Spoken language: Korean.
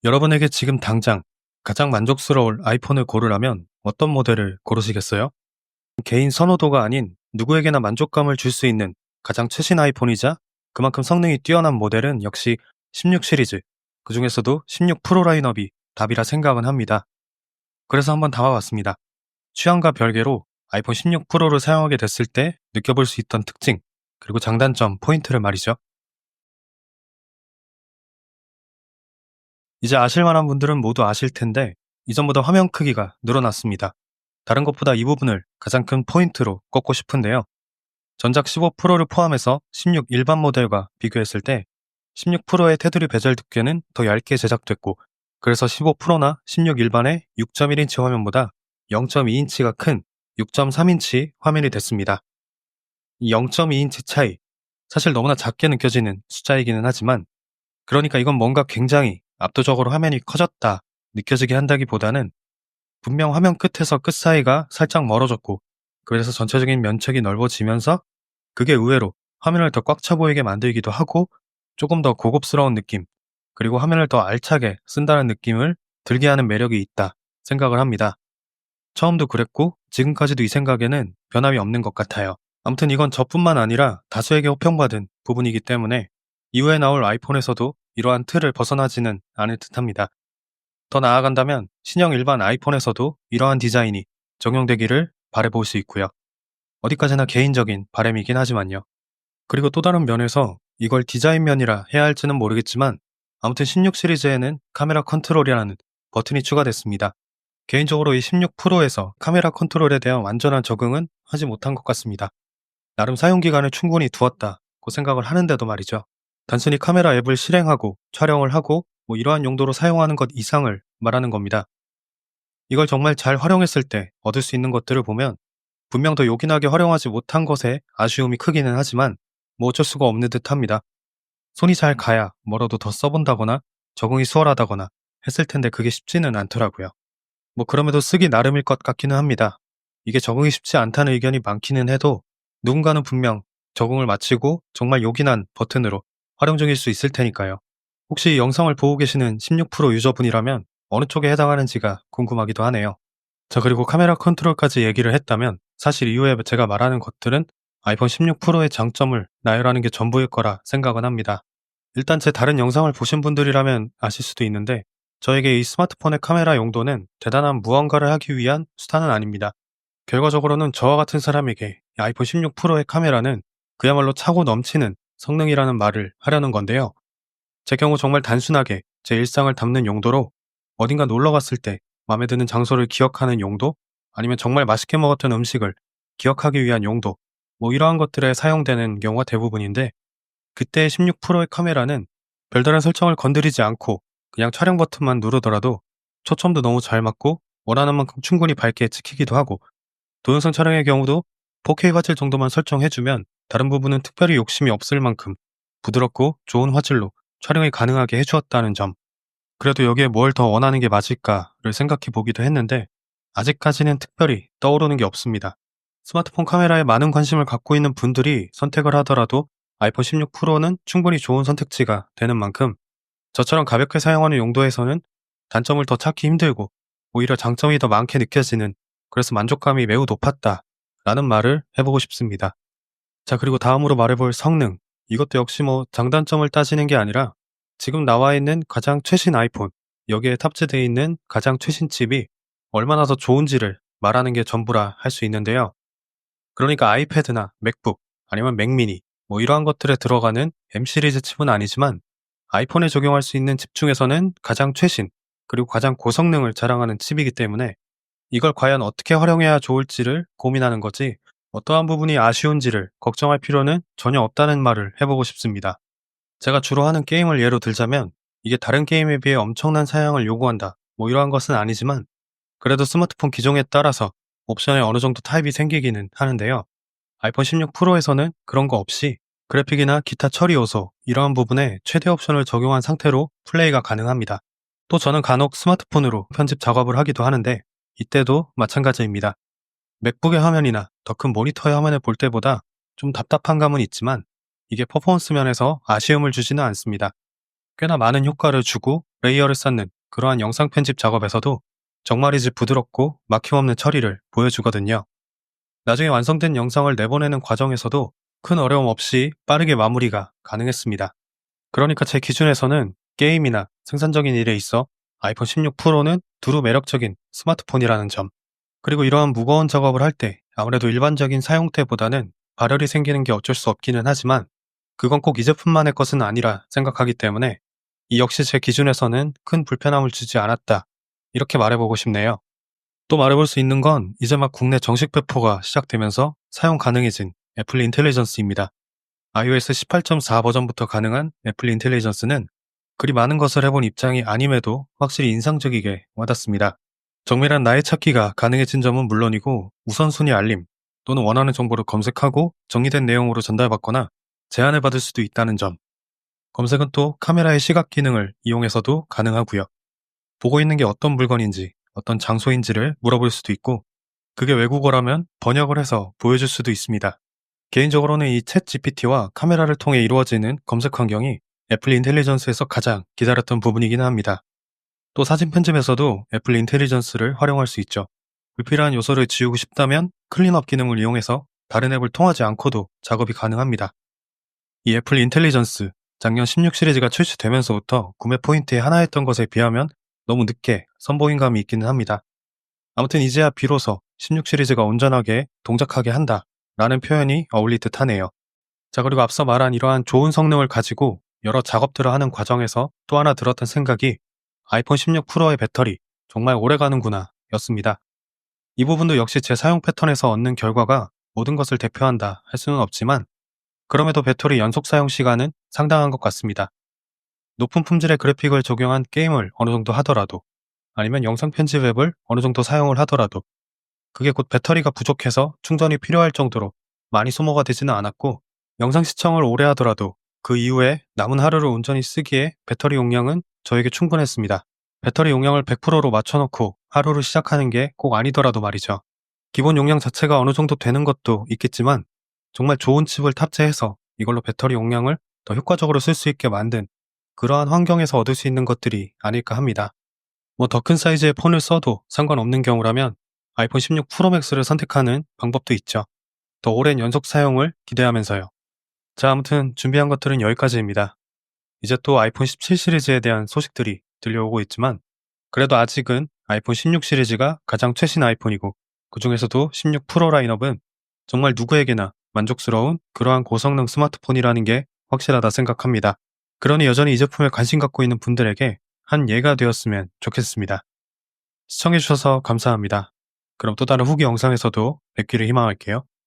여러분에게 지금 당장 가장 만족스러울 아이폰을 고르라면 어떤 모델을 고르시겠어요? 개인 선호도가 아닌 누구에게나 만족감을 줄 수 있는 가장 최신 아이폰이자 그만큼 성능이 뛰어난 모델은 역시 16 시리즈, 그 중에서도 16 프로 라인업이 답이라 생각은 합니다. 그래서 한번 담아봤습니다. 취향과 별개로 아이폰 16 프로를 사용하게 됐을 때 느껴볼 수 있던 특징, 그리고 장단점, 포인트를 말이죠. 이제 아실 만한 분들은 모두 아실 텐데 이전보다 화면 크기가 늘어났습니다. 다른 것보다 이 부분을 가장 큰 포인트로 꼽고 싶은데요. 전작 15 프로를 포함해서 16 일반 모델과 비교했을 때 16 프로의 테두리 베젤 두께는 더 얇게 제작됐고, 그래서 15 프로나 16 일반의 6.1인치 화면보다 0.2인치가 큰 6.3인치 화면이 됐습니다. 이 0.2인치 차이, 사실 너무나 작게 느껴지는 숫자이기는 하지만, 그러니까 이건 뭔가 굉장히 압도적으로 화면이 커졌다 느껴지게 한다기보다는 분명 화면 끝에서 끝 사이가 살짝 멀어졌고, 그래서 전체적인 면적이 넓어지면서 그게 의외로 화면을 더 꽉 차 보이게 만들기도 하고 조금 더 고급스러운 느낌, 그리고 화면을 더 알차게 쓴다는 느낌을 들게 하는 매력이 있다 생각을 합니다. 처음도 그랬고 지금까지도 이 생각에는 변함이 없는 것 같아요. 아무튼 이건 저뿐만 아니라 다수에게 호평받은 부분이기 때문에 이후에 나올 아이폰에서도 이러한 틀을 벗어나지는 않을 듯합니다. 더 나아간다면 신형 일반 아이폰에서도 이러한 디자인이 적용되기를 바라볼 수 있고요. 어디까지나 개인적인 바람이긴 하지만요. 그리고 또 다른 면에서 이걸 디자인 면이라 해야 할지는 모르겠지만, 아무튼 16 시리즈에는 카메라 컨트롤이라는 버튼이 추가됐습니다. 개인적으로 이 16 프로에서 카메라 컨트롤에 대한 완전한 적응은 하지 못한 것 같습니다. 나름 사용기간을 충분히 두었다고 생각을 하는데도 말이죠. 단순히 카메라 앱을 실행하고 촬영을 하고 이러한 용도로 사용하는 것 이상을 말하는 겁니다. 이걸 정말 잘 활용했을 때 얻을 수 있는 것들을 보면 분명 더 요긴하게 활용하지 못한 것에 아쉬움이 크기는 하지만 어쩔 수가 없는 듯 합니다. 손이 잘 가야 뭐라도 더 써본다거나 적응이 수월하다거나 했을 텐데 그게 쉽지는 않더라고요. 그럼에도 쓰기 나름일 것 같기는 합니다. 이게 적응이 쉽지 않다는 의견이 많기는 해도 누군가는 분명 적응을 마치고 정말 요긴한 버튼으로 활용 중일 수 있을 테니까요. 혹시 이 영상을 보고 계시는 16 프로 유저분이라면 어느 쪽에 해당하는지가 궁금하기도 하네요. 자, 그리고 카메라 컨트롤까지 얘기를 했다면 사실 이후에 제가 말하는 것들은 아이폰 16 프로의 장점을 나열하는 게 전부일 거라 생각은 합니다. 일단 제 다른 영상을 보신 분들이라면 아실 수도 있는데, 저에게 이 스마트폰의 카메라 용도는 대단한 무언가를 하기 위한 수단은 아닙니다. 결과적으로는 저와 같은 사람에게 이 아이폰 16 프로의 카메라는 그야말로 차고 넘치는 성능이라는 말을 하려는 건데요. 제 경우 정말 단순하게 제 일상을 담는 용도로, 어딘가 놀러 갔을 때 마음에 드는 장소를 기억하는 용도, 아니면 정말 맛있게 먹었던 음식을 기억하기 위한 용도, 이러한 것들에 사용되는 경우가 대부분인데, 그때 16 프로의 카메라는 별다른 설정을 건드리지 않고 그냥 촬영 버튼만 누르더라도 초점도 너무 잘 맞고 원하는 만큼 충분히 밝게 찍히기도 하고, 동영상 촬영의 경우도 4K 화질 정도만 설정해주면 다른 부분은 특별히 욕심이 없을 만큼 부드럽고 좋은 화질로 촬영이 가능하게 해주었다는 점. 그래도 여기에 뭘 더 원하는 게 맞을까를 생각해 보기도 했는데 아직까지는 특별히 떠오르는 게 없습니다. 스마트폰 카메라에 많은 관심을 갖고 있는 분들이 선택을 하더라도 아이폰 16 프로는 충분히 좋은 선택지가 되는 만큼, 저처럼 가볍게 사용하는 용도에서는 단점을 더 찾기 힘들고 오히려 장점이 더 많게 느껴지는, 그래서 만족감이 매우 높았다 라는 말을 해보고 싶습니다. 자, 그리고 다음으로 말해볼 성능, 이것도 역시 장단점을 따지는 게 아니라 지금 나와 있는 가장 최신 아이폰, 여기에 탑재되어 있는 가장 최신 칩이 얼마나 더 좋은지를 말하는 게 전부라 할 수 있는데요. 그러니까 아이패드나 맥북, 아니면 맥미니 이러한 것들에 들어가는 M 시리즈 칩은 아니지만 아이폰에 적용할 수 있는 칩 중에서는 가장 최신, 그리고 가장 고성능을 자랑하는 칩이기 때문에 이걸 과연 어떻게 활용해야 좋을지를 고민하는 거지, 어떠한 부분이 아쉬운지를 걱정할 필요는 전혀 없다는 말을 해보고 싶습니다. 제가 주로 하는 게임을 예로 들자면 이게 다른 게임에 비해 엄청난 사양을 요구한다 이러한 것은 아니지만, 그래도 스마트폰 기종에 따라서 옵션에 어느 정도 타입이 생기기는 하는데요. 아이폰 16 프로에서는 그런 거 없이 그래픽이나 기타 처리 요소 이러한 부분에 최대 옵션을 적용한 상태로 플레이가 가능합니다. 또 저는 간혹 스마트폰으로 편집 작업을 하기도 하는데 이때도 마찬가지입니다. 맥북의 화면이나 더 큰 모니터의 화면을 볼 때보다 좀 답답한 감은 있지만 이게 퍼포먼스 면에서 아쉬움을 주지는 않습니다. 꽤나 많은 효과를 주고 레이어를 쌓는 그러한 영상 편집 작업에서도 정말이지 부드럽고 막힘없는 처리를 보여주거든요. 나중에 완성된 영상을 내보내는 과정에서도 큰 어려움 없이 빠르게 마무리가 가능했습니다. 그러니까 제 기준에서는 게임이나 생산적인 일에 있어 아이폰 16 프로는 두루 매력적인 스마트폰이라는 점, 그리고 이러한 무거운 작업을 할 때 아무래도 일반적인 사용태보다는 발열이 생기는 게 어쩔 수 없기는 하지만 그건 꼭 이 제품만의 것은 아니라 생각하기 때문에 이 역시 제 기준에서는 큰 불편함을 주지 않았다, 이렇게 말해보고 싶네요. 또 말해볼 수 있는 건 이제 막 국내 정식 배포가 시작되면서 사용 가능해진 애플 인텔리전스입니다. iOS 18.4 버전부터 가능한 애플 인텔리전스는 그리 많은 것을 해본 입장이 아님에도 확실히 인상적이게 와닿습니다. 정밀한 나의 찾기가 가능해진 점은 물론이고 우선순위 알림 또는 원하는 정보를 검색하고 정리된 내용으로 전달받거나 제안을 받을 수도 있다는 점, 검색은 또 카메라의 시각 기능을 이용해서도 가능하고요. 보고 있는 게 어떤 물건인지 어떤 장소인지를 물어볼 수도 있고 그게 외국어라면 번역을 해서 보여줄 수도 있습니다. 개인적으로는 이 챗 GPT와 카메라를 통해 이루어지는 검색 환경이 애플 인텔리전스에서 가장 기다렸던 부분이긴 합니다. 또 사진 편집에서도 애플 인텔리전스를 활용할 수 있죠. 불필요한 요소를 지우고 싶다면 클린업 기능을 이용해서 다른 앱을 통하지 않고도 작업이 가능합니다. 이 애플 인텔리전스, 작년 16 시리즈가 출시되면서부터 구매 포인트의 하나였던 것에 비하면 너무 늦게 선보인 감이 있기는 합니다. 아무튼 이제야 비로소 16 시리즈가 온전하게 동작하게 한다 라는 표현이 어울릴 듯 하네요. 자, 그리고 앞서 말한 이러한 좋은 성능을 가지고 여러 작업들을 하는 과정에서 또 하나 들었던 생각이 아이폰 16 프로의 배터리 정말 오래 가는구나 였습니다. 이 부분도 역시 제 사용 패턴에서 얻는 결과가 모든 것을 대표한다 할 수는 없지만 그럼에도 배터리 연속 사용 시간은 상당한 것 같습니다. 높은 품질의 그래픽을 적용한 게임을 어느 정도 하더라도 아니면 영상 편집 앱을 어느 정도 사용을 하더라도 그게 곧 배터리가 부족해서 충전이 필요할 정도로 많이 소모가 되지는 않았고 영상 시청을 오래 하더라도 그 이후에 남은 하루를 온전히 쓰기에 배터리 용량은 저에게 충분했습니다. 배터리 용량을 100%로 맞춰놓고 하루를 시작하는 게 꼭 아니더라도 말이죠. 기본 용량 자체가 어느 정도 되는 것도 있겠지만 정말 좋은 칩을 탑재해서 이걸로 배터리 용량을 더 효과적으로 쓸 수 있게 만든 그러한 환경에서 얻을 수 있는 것들이 아닐까 합니다. 뭐 더 큰 사이즈의 폰을 써도 상관없는 경우라면 아이폰 16 프로 맥스를 선택하는 방법도 있죠. 더 오랜 연속 사용을 기대하면서요. 자, 아무튼 준비한 것들은 여기까지입니다. 이제 또 아이폰 17 시리즈에 대한 소식들이 들려오고 있지만 그래도 아직은 아이폰 16 시리즈가 가장 최신 아이폰이고 그 중에서도 16 프로 라인업은 정말 누구에게나 만족스러운 그러한 고성능 스마트폰이라는 게 확실하다 생각합니다. 그러니 여전히 이 제품에 관심 갖고 있는 분들에게 한 예가 되었으면 좋겠습니다. 시청해주셔서 감사합니다. 그럼 또 다른 후기 영상에서도 뵙기를 희망할게요.